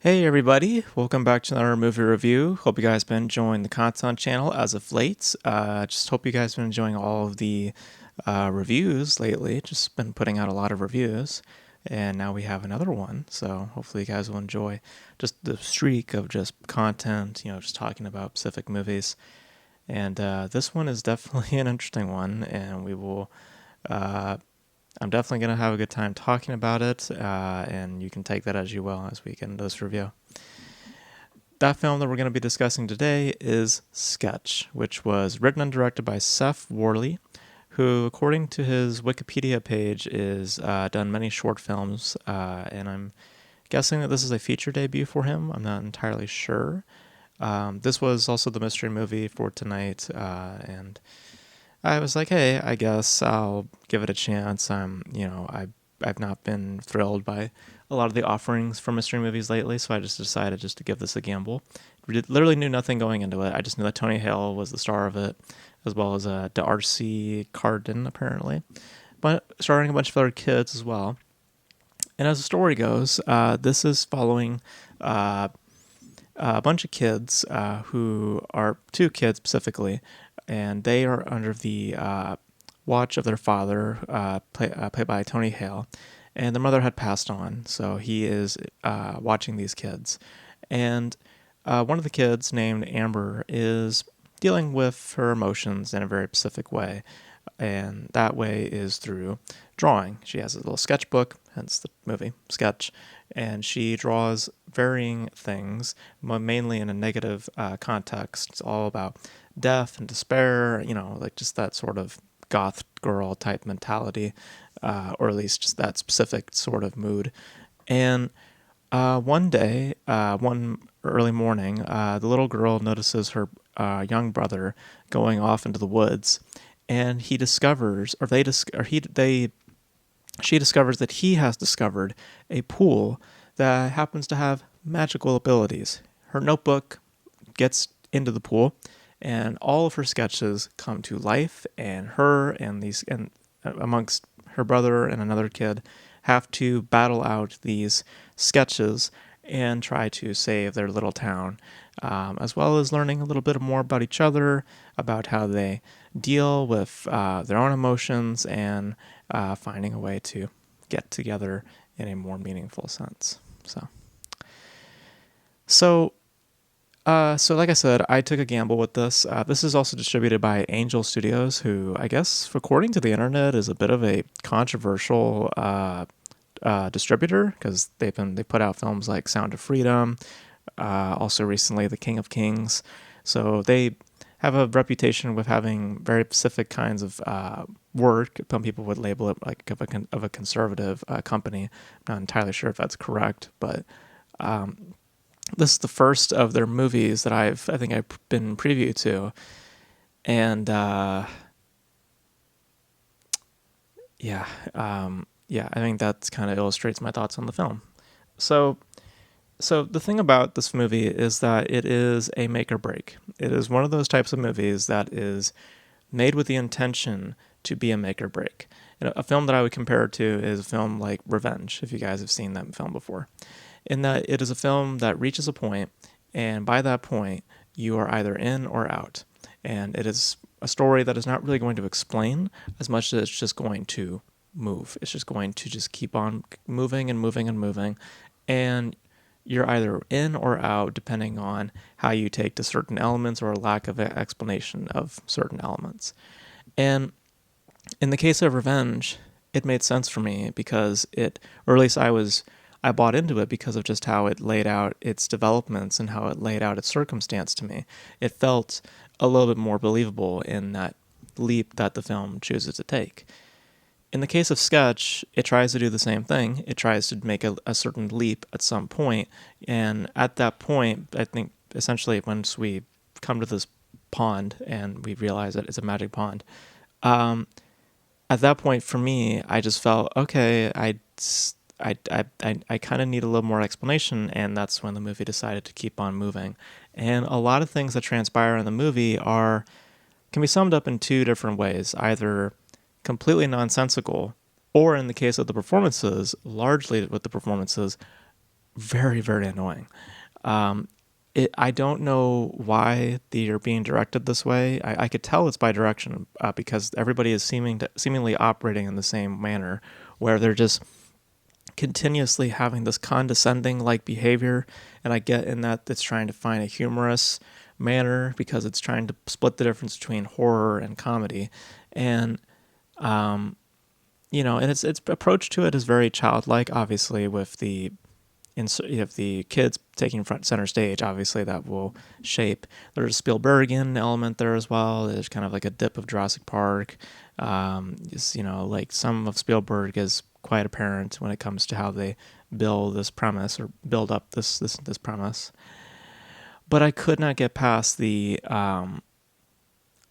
Hey everybody, welcome back to another movie review. Hope you guys been enjoying the content channel as of late. Just hope you guys been enjoying all of the reviews lately. Just been putting out a lot of reviews, and now we have another one. So hopefully you guys will enjoy just the streak of just content, just talking about specific movies. And this one is definitely an interesting one, and we will uh, I'm definitely going to have a good time talking about it, and you can take that as you will as we get into this review. That film that we're going to be discussing today is Sketch, which was written and directed by Seth Worley, who, according to his Wikipedia page, is done many short films, and I'm guessing that this is a feature debut for him. I'm not entirely sure. This was also the mystery movie for tonight, and I was like, hey, I guess I'll give it a chance. I've not been thrilled by a lot of the offerings for mystery movies lately, so I just decided just to give this a gamble. Literally knew nothing going into it. I just knew that Tony Hale was the star of it, as well as D'Arcy Carden, apparently, but starring a bunch of other kids as well. And as the story goes, this is following a bunch of kids who are two kids specifically, and they are under the watch of their father, played by Tony Hale, and their mother had passed on, so he is watching these kids. And one of the kids, named Amber, is dealing with her emotions in a very specific way, and that way is through drawing. She has a little sketchbook, hence the movie Sketch, and she draws varying things, mainly in a negative context. It's all about death and despair, like just that sort of goth girl type mentality, or at least just that specific sort of mood. And one day, one early morning, the little girl notices her young brother going off into the woods, and he discovers, or they, or he, they, she discovers that he has discovered a pool that happens to have magical abilities. Her notebook gets into the pool, and all of her sketches come to life, and her and these, and amongst her brother and another kid, have to battle out these sketches and try to save their little town, as well as learning a little bit more about each other, about how they deal with their own emotions, and finding a way to get together in a more meaningful sense. So like I said, I took a gamble with this. This is also distributed by Angel Studios, who I guess, according to the internet, is a bit of a controversial distributor because they put out films like Sound of Freedom, also recently The King of Kings. So they have a reputation with having very specific kinds of work. Some people would label it like of a conservative company. I'm not entirely sure if that's correct, but this is the first of their movies that I think I've been previewed to, and I think that kind of illustrates my thoughts on the film. So the thing about this movie is that it is a make or break. It is one of those types of movies that is made with the intention to be a make or break. A film that I would compare it to is a film like Revenge, if you guys have seen that film before. In that it is a film that reaches a point, and by that point, you are either in or out. And it is a story that is not really going to explain as much as it's just going to move. It's just going to just keep on moving and moving and moving. And you're either in or out depending on how you take to certain elements or a lack of explanation of certain elements. And in the case of Revenge, it made sense for me because or at least I bought into it because of just how it laid out its developments and how it laid out its circumstance to me. It felt a little bit more believable in that leap that the film chooses to take. In the case of Sketch, it tries to do the same thing. It tries to make a certain leap at some point, and at that point, I think essentially once we come to this pond and we realize that it's a magic pond, at that point for me, I just felt, okay, I kind of need a little more explanation, and that's when the movie decided to keep on moving. And a lot of things that transpire in the movie can be summed up in two different ways, either completely nonsensical, or in the case of the performances, largely with the performances, very, very annoying. Um, I don't know why they're being directed this way. I could tell it's by direction because everybody is seemingly operating in the same manner, where they're just continuously having this condescending like behavior. And I get in that it's trying to find a humorous manner because it's trying to split the difference between horror and comedy. And um, and its approach to it is very childlike, obviously, with the if the kids taking front center stage, obviously that will shape. There's a Spielbergian element there as well. There's kind of like a dip of Jurassic Park. Like some of Spielberg is quite apparent when it comes to how they build this premise or build up this premise. But I could not get past the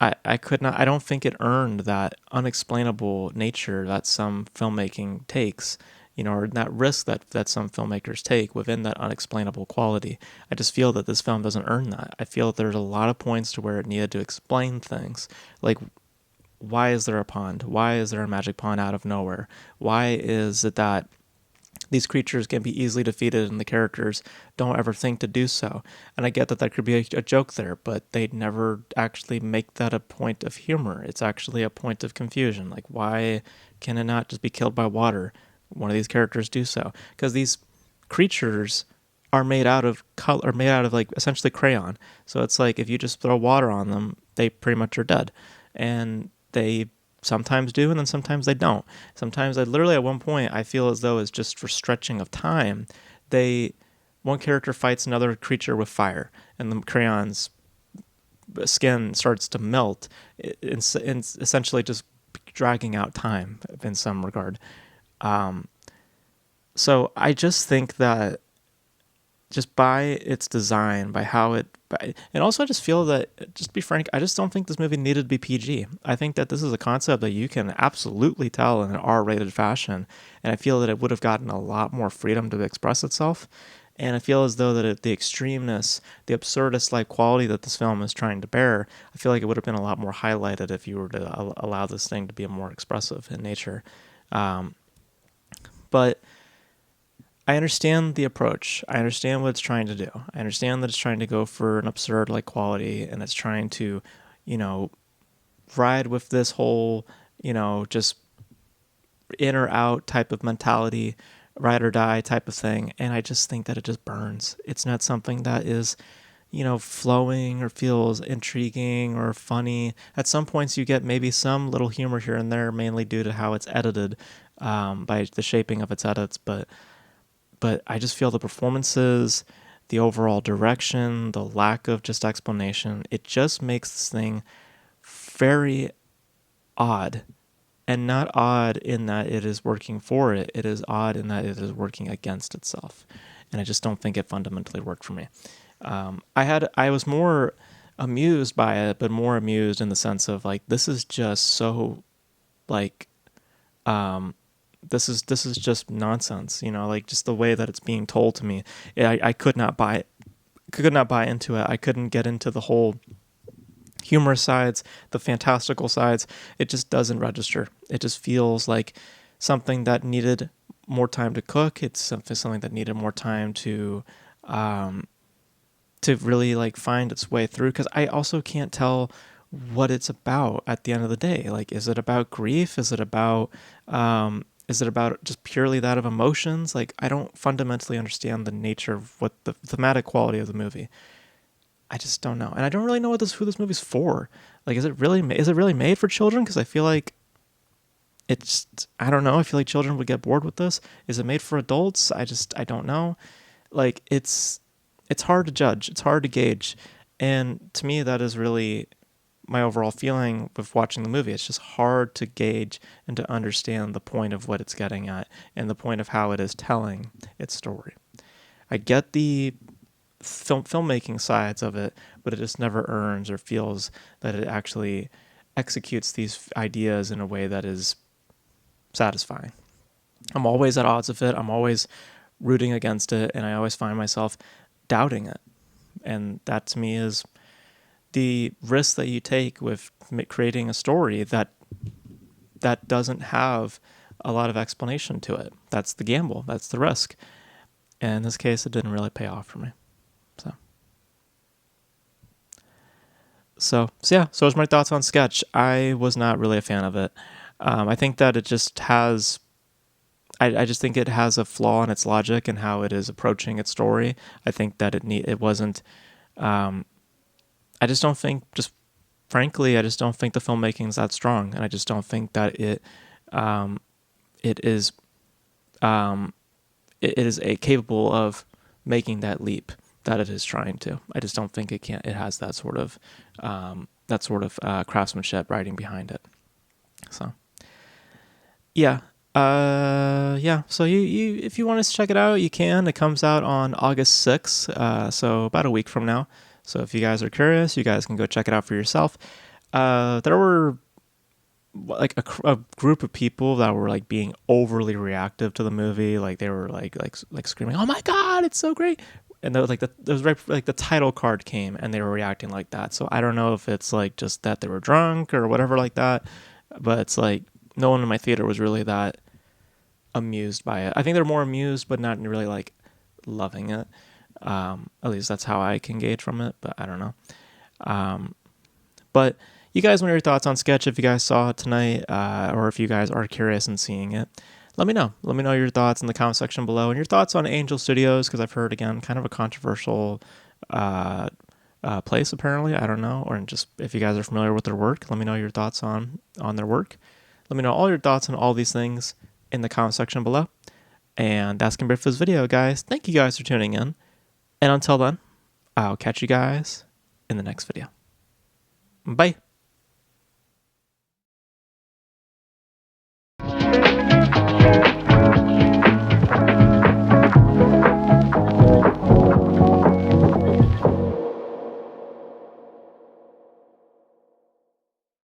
I could not. I don't think it earned that unexplainable nature that some filmmaking takes, or that risk that some filmmakers take within that unexplainable quality. I just feel that this film doesn't earn that. I feel that there's a lot of points to where it needed to explain things, like why is there a pond? Why is there a magic pond out of nowhere? Why is it that these creatures can be easily defeated and the characters don't ever think to do so? And I get that could be a joke there, but they never actually make that a point of humor. It's actually a point of confusion. Like, why can it not just be killed by water? One of these characters do so. Because these creatures are made out of color, made out of like essentially crayon. So it's like if you just throw water on them, they pretty much are dead. And they sometimes do, and then sometimes they don't. Sometimes I literally at one point I feel as though it's just for stretching of time. One character fights another creature with fire, and the crayon's skin starts to melt, essentially just dragging out time in some regard. So I just think that just by its design, by how and also I just feel that, just to be frank, I just don't think this movie needed to be PG. I think that this is a concept that you can absolutely tell in an R-rated fashion, and I feel that it would have gotten a lot more freedom to express itself. And I feel as though that the extremeness, the absurdist-like quality that this film is trying to bear, I feel like it would have been a lot more highlighted if you were to allow this thing to be more expressive in nature. But I understand the approach. I understand what it's trying to do. I understand that it's trying to go for an absurd like quality, and it's trying to, ride with this whole, just in or out type of mentality, ride or die type of thing. And I just think that it just burns. It's not something that is, flowing or feels intriguing or funny. At some points, you get maybe some little humor here and there, mainly due to how it's edited, by the shaping of its edits, but I just feel the performances, the overall direction, the lack of just explanation, it just makes this thing very odd. And not odd in that it is working for it. It is odd in that it is working against itself. And I just don't think it fundamentally worked for me. I was more amused by it, but more amused in the sense of like, this is just so like, this is just nonsense, like just the way that it's being told to me. I could not buy it. Could not buy into it. I couldn't get into the whole humorous sides, the fantastical sides. It just doesn't register. It just feels like something that needed more time to cook. It's something that needed more time to really like find its way through. Because I also can't tell what it's about at the end of the day. Like, is it about grief? Is it about just purely that of emotions? Like, I don't fundamentally understand the nature of what the thematic quality of the movie. I just don't know, and I don't really know who this movie's for. Like, is it really made for children? Because I feel like I don't know. I feel like children would get bored with this. Is it made for adults? I don't know. Like, it's hard to judge. It's hard to gauge, and to me, that is really my overall feeling with watching the movie. It's just hard to gauge and to understand the point of what it's getting at and the point of how it is telling its story. I get the filmmaking sides of it, but it just never earns or feels that it actually executes these ideas in a way that is satisfying. I'm always at odds with it. I'm always rooting against it, and I always find myself doubting it. And that to me is the risk that you take with creating a story that doesn't have a lot of explanation to it. That's the gamble. That's the risk. And in this case, it didn't really pay off for me. So yeah, so those are my thoughts on Sketch. I was not really a fan of it. I think that it just has, I just think it has a flaw in its logic and how it is approaching its story. I think that it wasn't, I just don't think, just frankly, I just don't think the filmmaking is that strong. And I just don't think that it is capable of making that leap that it is trying to. I just don't think it has that sort of craftsmanship writing behind it. So yeah. So you if you want to check it out, you can. It comes out on August 6th, so about a week from now. So if you guys are curious, you guys can go check it out for yourself. There were like a group of people that were like being overly reactive to the movie. Like they were like screaming, "Oh my God, it's so great!" And there was right, like the title card came, and they were reacting like that. So I don't know if it's like just that they were drunk or whatever like that, but it's like no one in my theater was really that amused by it. I think they're more amused, but not really like loving it. At least that's how I can gauge from it, but I don't know. But you guys, what are your thoughts on Sketch? If you guys saw it tonight, or if you guys are curious in seeing it, let me know. Let me know your thoughts in the comment section below, and your thoughts on Angel Studios, because I've heard, again, kind of a controversial place, apparently. I don't know. Or just if you guys are familiar with their work, let me know your thoughts on their work. Let me know all your thoughts on all these things in the comment section below. And that's going to be it for this video, guys. Thank you guys for tuning in. And until then, I'll catch you guys in the next video. Bye.